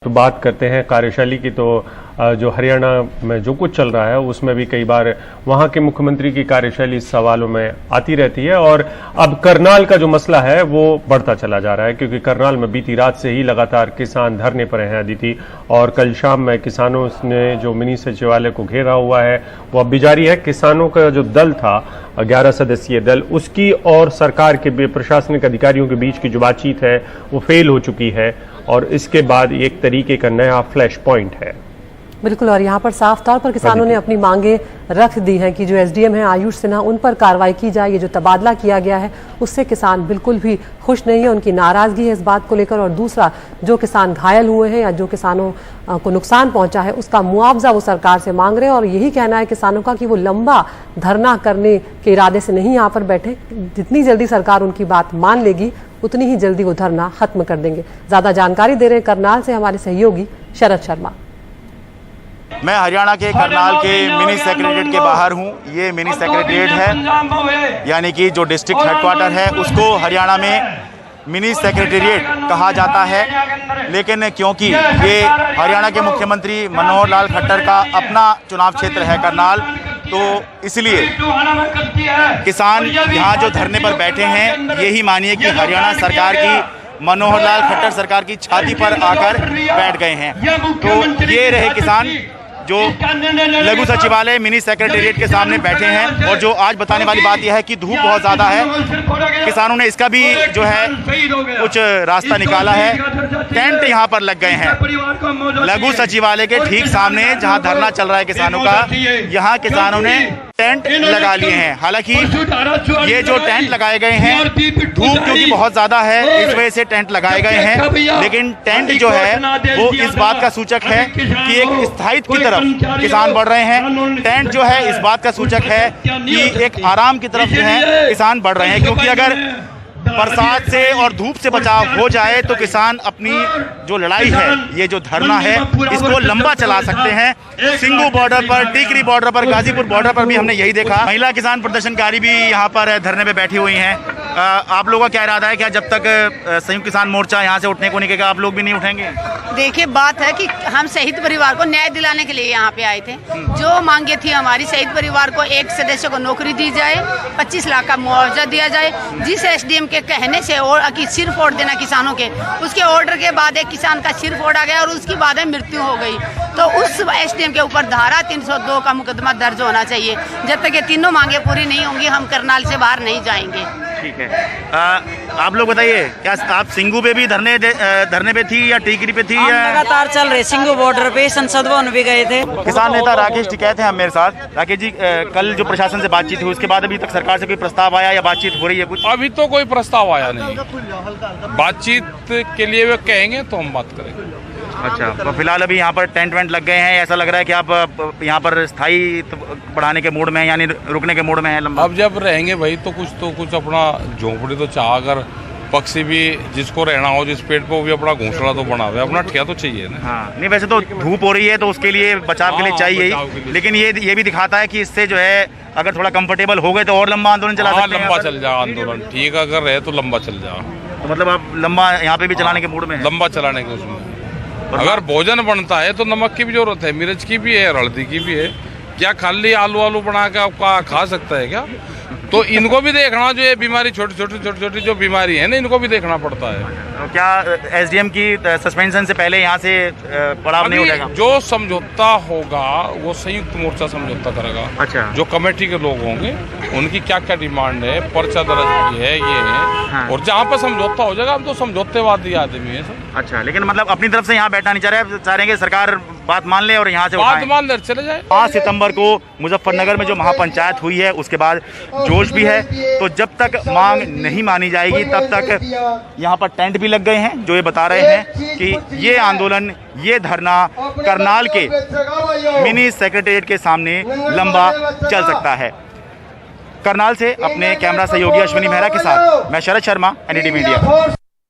तो बात करते हैं कार्यशैली की। तो जो हरियाणा में जो कुछ चल रहा है उसमें भी कई बार वहां के मुख्यमंत्री की कार्यशैली सवालों में आती रहती है और अब करनाल का जो मसला है वो बढ़ता चला जा रहा है, क्योंकि करनाल में बीती रात से ही लगातार किसान धरने पर हैं अदिति, और कल शाम में किसानों ने जो मिनी सचिवालय को घेरा हुआ है वो अब भी जारी है। किसानों का जो दल था 11 सदस्यीय दल, उसकी और सरकार के प्रशासनिक अधिकारियों के बीच की जो बातचीत है वो फेल हो चुकी है और इसके बाद एक तरीके का नया फ्लैश पॉइंट है। बिल्कुल, और यहाँ पर साफ तौर पर किसानों ने अपनी मांगे रख दी हैं कि जो एसडीएम है आयुष सिन्हा, उन पर कार्रवाई की जाए। ये जो तबादला किया गया है उससे किसान बिल्कुल भी खुश नहीं है, उनकी नाराजगी है इस बात को लेकर। और दूसरा, जो किसान घायल हुए हैं या जो किसानों को नुकसान पहुंचा है उसका मुआवजा वो सरकार से मांग रहे हैं। और यही कहना है किसानों का कि वो लंबा धरना करने के इरादे से नहीं यहाँ पर बैठे, जितनी जल्दी सरकार उनकी बात मान लेगी उतनी ही जल्दी वो धरना खत्म कर देंगे। ज्यादा जानकारी दे रहे हैं करनाल से हमारे सहयोगी शरद शर्मा। मैं हरियाणा के करनाल के मिनी सेक्रेटेरिएट के बाहर हूं। ये मिनी सेक्रेटेरिएट है, यानी कि जो डिस्ट्रिक्ट हेडक्वार्टर है उसको हरियाणा में मिनी सेक्रेटेरिएट कहा जाता है। लेकिन क्योंकि ये हरियाणा के मुख्यमंत्री मनोहर लाल खट्टर का अपना चुनाव क्षेत्र है करनाल, तो इसलिए किसान यहाँ जो धरने पर बैठे हैं, यही मानिए कि हरियाणा सरकार की, मनोहर लाल खट्टर सरकार की छाती पर आकर बैठ गए हैं। तो ये रहे किसान जो लघु सचिवालय मिनी सेक्रेटेरिएट के सामने बैठे हैं। और जो आज बताने वाली बात यह है कि धूप बहुत ज़्यादा है, किसानों ने इसका भी जो है कुछ रास्ता निकाला है। टेंट यहाँ पर लग गए हैं लघु सचिवालय के ठीक सामने, जहाँ धरना चल रहा है किसानों का। यहाँ किसानों ने टेंट लगा लिए हैं। हालांकि ये जो टेंट लगाए गए हैं, धूप क्योंकि बहुत ज़्यादा है इस वजह से टेंट लगाए गए हैं, लेकिन टेंट जो है वो इस बात का सूचक है कि एक स्थायित्व की तरफ किसान बढ़ रहे हैं। टेंट जो है इस बात का सूचक है कि एक आराम की तरफ जो है किसान बढ़ रहे हैं, क्योंकि अगर बरसात से और धूप से बचाव हो जाए तो किसान अपनी जो लड़ाई है, ये जो धरना है, इसको लंबा चला सकते हैं। सिंगू बॉर्डर पर, टीकरी बॉर्डर पर, गाजीपुर बॉर्डर पर भी हमने यही देखा। महिला किसान प्रदर्शनकारी भी यहाँ पर धरने पे बैठी हुई हैं। आप लोगों का क्या इरादा है? क्या जब तक संयुक्त किसान मोर्चा यहाँ से उठने को नहीं कहेगा आप लोग भी नहीं उठेंगे? देखिए, बात है कि हम शहीद परिवार को न्याय दिलाने के लिए यहाँ पे आए थे। जो मांगे थी हमारी, शहीद परिवार को एक सदस्य को नौकरी दी जाए, 25 लाख का मुआवजा दिया जाए। जिस एसडीएम के कहने से और कि सिर फोड़ देना किसानों के, उसके ऑर्डर के बाद एक किसान का सिर फोड़ा गया और उसकी बाद में मृत्यु हो गई। तो उस एसडीएम के ऊपर धारा 302 का मुकदमा दर्ज होना चाहिए। जब तक ये तीनों मांगे पूरी नहीं होंगी हम करनाल से बाहर नहीं जाएंगे। ठीक है, आप लोग बताइए, क्या आप सिंगू पे भी धरने पे थी या टीकरी पे थी? या लगातार चल रहे सिंगू बॉर्डर पे, संसद भवन भी गए थे। किसान नेता राकेश टिकैत हैं हम मेरे साथ। राकेश जी, कल जो प्रशासन से बातचीत हुई उसके बाद अभी तक सरकार से कोई प्रस्ताव आया या बातचीत हो रही है कुछ? अभी तो कोई प्रस्ताव आया नहीं। बातचीत के लिए वे कहेंगे तो हम बात करेंगे। अच्छा, तो फिलहाल अभी यहाँ पर टेंट वेंट लग गए हैं। ऐसा लग रहा है कि आप यहाँ पर स्थायी बढ़ाने के मूड में, यानी रुकने के मूड में है लंबा? अब जब रहेंगे भाई तो कुछ अपना झोंपड़ी तो चाह, अगर पक्षी भी जिसको रहना हो जिस पेड़ पे, वो भी अपना घोंसला तो बनावे, अपना ठिया तो चाहिए ना। हाँ, नहीं वैसे तो धूप हो रही है तो उसके लिए बचाव के लिए चाहिए ही, लेकिन ये भी दिखाता है कि इससे जो है अगर थोड़ा कंफर्टेबल हो गए तो और लंबा आंदोलन चला सकते हैं। लंबा चल जाए आंदोलन, ठीक अगर रहे तो लंबा चल जाए। तो मतलब आप लंबा यहाँ पे भी चलाने के मूड में? लंबा चलाने के उसमें अगर भोजन बनता है तो नमक की भी जरूरत है, मिर्च की भी है, हल्दी की भी है। क्या खाली आलू बना के आपका खा सकता है क्या? तो इनको भी देखना, जो ये बीमारी छोटी जो बीमारी है ना, इनको भी देखना पड़ता है। तो क्या एसडीएम की सस्पेंशन से पहले यहाँ से पड़ाव नहीं उठेगा? जो समझौता होगा वो संयुक्त मोर्चा समझौता करेगा। अच्छा, जो कमेटी के लोग होंगे उनकी क्या क्या डिमांड है, पर्चा दर्ज है, ये है। हाँ। और जहाँ पर समझौता हो जाएगा, हम तो समझौतेवादी आदमी है सब। अच्छा, लेकिन मतलब अपनी तरफ से यहाँ बैठना नहीं चाह रहे हैं, सरकार बात मान ले और यहाँ से बात मान ले चले जाए। 5 सितंबर को मुजफ्फरनगर में जो महापंचायत हुई है उसके बाद जोश भी है, तो जब तक मांग नहीं मानी जाएगी तब तक यहाँ पर टेंट भी लग गए हैं, जो ये बता रहे हैं कि ये आंदोलन, ये धरना करनाल के मिनी सेक्रेटेरिएट के सामने लंबा चल सकता है। करनाल से अपने कैमरा सहयोगी अश्विनी मेहरा के साथ मैं शरद शर्मा, एनडीटीवी मीडिया।